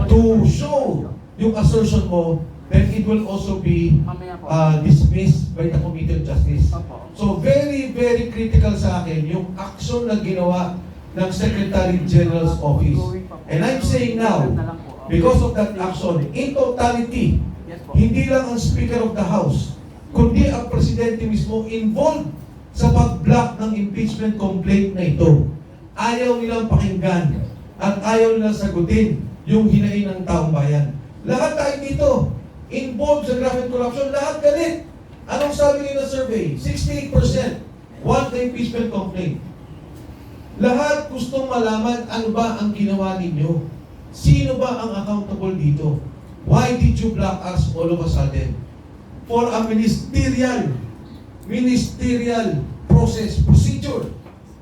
to show yung assertion mo, then it will also be dismissed by the Committee on Justice. So very, very critical sa akin yung action na ginawa ng Secretary General's Office. And I'm saying now, because of that action, in totality, hindi lang ang Speaker of the House, kundi ang Presidente mismo involved sa pag-block ng impeachment complaint na ito. Ayaw nilang pakinggan at ayaw nilang sagutin yung hinaing ng taong bayan. Lahat tayo dito, involved sa graft and corruption, lahat galit. Anong sabi nila survey? 68% want the impeachment complaint. Lahat gustong malaman ano ba ang ginawa ninyo. Sino ba ang accountable dito? Why did you block us all of a sudden? For a ministerial process, procedure.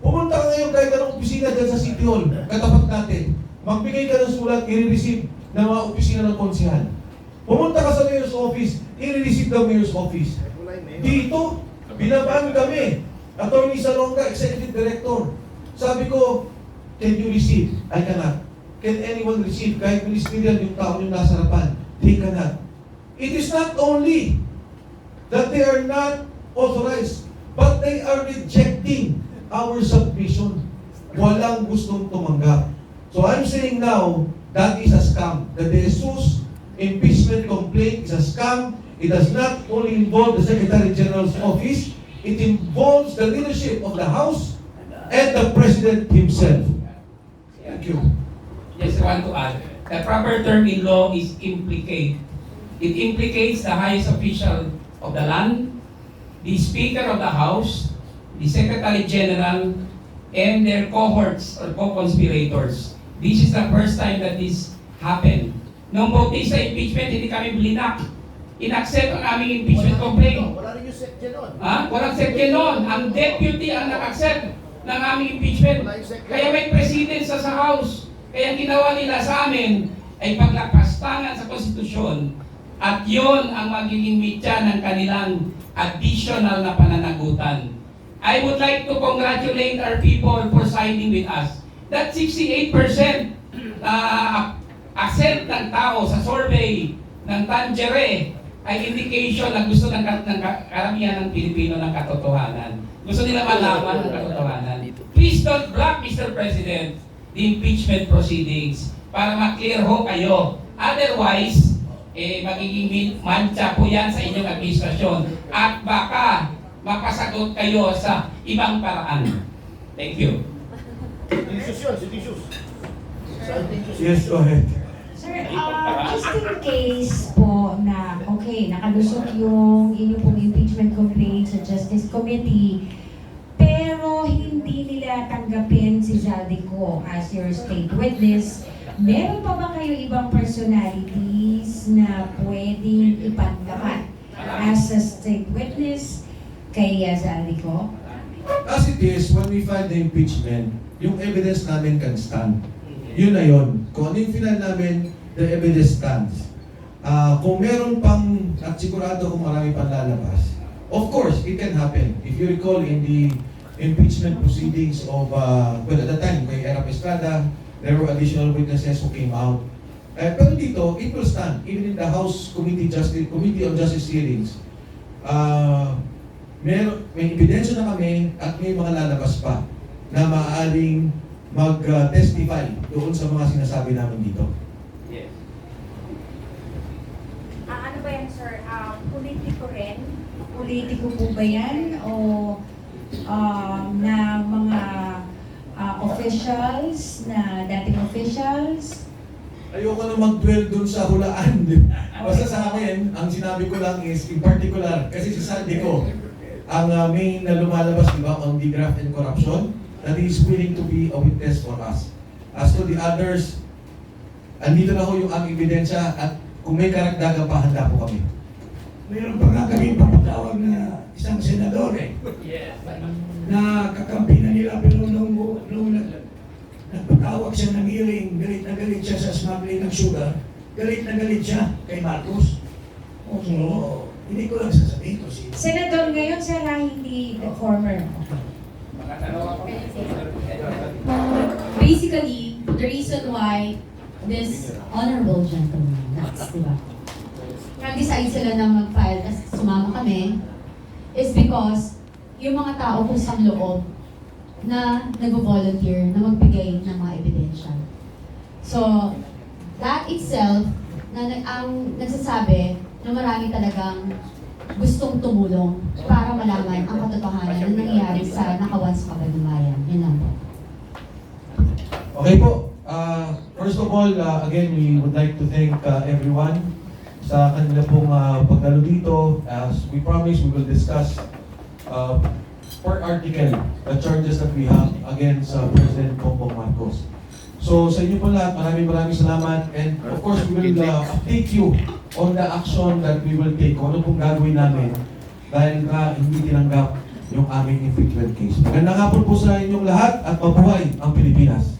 Pumunta ka ngayon kahit anong opisina dyan sa City Hall, katapat natin. Magbigay ka ng sulat, i-receive ng mga opisina ng konsehal. Pumunta ka sa Mayor's Office, i-receive ng Mayor's Office. Dito, binabaan kami. Attorney Salonga, Executive Director. Sabi ko, can you receive? I cannot. Can anyone receive? Kahit ministerial yung tao yung nasa harapan, they cannot. It is not only that they are not authorized, but they are rejecting our submission. Walang gustong tumanggap. So I'm saying now, that is a scam. The De Jesus impeachment complaint is a scam. It does not only involve the Secretary General's office, it involves the leadership of the House and the President himself. Thank you. Just want to add, the proper term in law is implicate. It implicates the highest official of the land, the Speaker of the House, the Secretary General, and their cohorts or co-conspirators. This is the first time that this happened. Nung vote sa impeachment, hindi kami blinak. In-accept ang aming impeachment complaint. Wala rin yung second nun. Walang second nun. Ang deputy ang nag-accept ng aming impeachment. Kaya may president sa House. Kaya ang ginawa nila sa amin ay paglakastangan sa konstitusyon at yon ang magiging mitya ng kanilang additional na pananagutan. I would like to congratulate our people for signing with us. That 68% accept ng tao sa survey ng Tangere ay indication na gusto ng karamihan ng Pilipino ng katotohanan. Gusto nila malaman ng katotohanan. Please don't block, Mr. President, the impeachment proceedings para ma-clear ho kayo. Otherwise, magiging mancha po yan sa inyong administrasyon at baka mapasagot kayo sa ibang paraan. Thank you. Yes, go ahead. Sir, just in case po na, okay, nakalusot yung inyong pong impeachment complaint sa Justice Committee, pero hindi nila tanggapin si Zaldico as your state witness, meron pa ba kayo ibang personalities na pwedeng ipanglaman as a state witness kay Zaldico? As it is, when we file the impeachment, yung evidence namin can stand. Yun na yun. Kung ano yung final namin, the evidence stands. Kung meron pang, at sigurado kung marami pang lalabas, of course, it can happen. If you recall in the impeachment proceedings of, well, at the time, kay Erap Estrada, there were additional witnesses who came out. Pero dito, it will stand. Even in the House Committee on Justice hearings, may ebidensya na kami at may mga lalabas pa na maaaring mag-testify doon sa mga sinasabi namin dito. Yes. Ano ba yan, sir? Politiko rin? Politiko po ba yan? O na mga officials, na dating officials? Ayoko na mag-dwell doon sa hulaan. Basta sa akin, ang sinabi ko lang is, in particular, kasi si Zaldico, ang main na lumalabas, di ba, on the graft and corruption, that he is willing to be a witness for us. As to the others, andito na ho yung aming ebidensya at kung may karagdagan pa, handa po kami. Mayroon pa nga kami papatawag na isang senador Yes. na kakampi na nila pero nung nagpatawag siya ng hearing, galit na galit siya sa smuggling ng sugar, galit na galit siya kay Marcos. Okay. So, hindi ko lang sasabihin ko si Senador ngayon, sir, hindi the former. Mga tanong ako. Basically, the reason why this honorable gentleman, that's, di ba? Nag-decide sila na mag-file kasi sumama kami is because yung mga tao kusang loob na nag-volunteer na magbigay ng mga ebidensya. So, that itself, ang nagsasabi na marami talagang gustong tumulong para malaman ang katotohanan na nangyayari sa nakawan sa Kabandumayan. Yun lang po. Okay po. First of all, again, we would like to thank everyone sa kanila pong pagdalo dito. As we promised, we will discuss per article the charges that we have against President Bongbong Marcos. So sa inyo po lahat, maraming salamat. And of course, we will update you on the action that we will take. Kung ano pong gagawin namin dahil nga hindi tinanggap yung aming impeachment case. Magandang hapon po sa inyong lahat at mabuhay ang Pilipinas.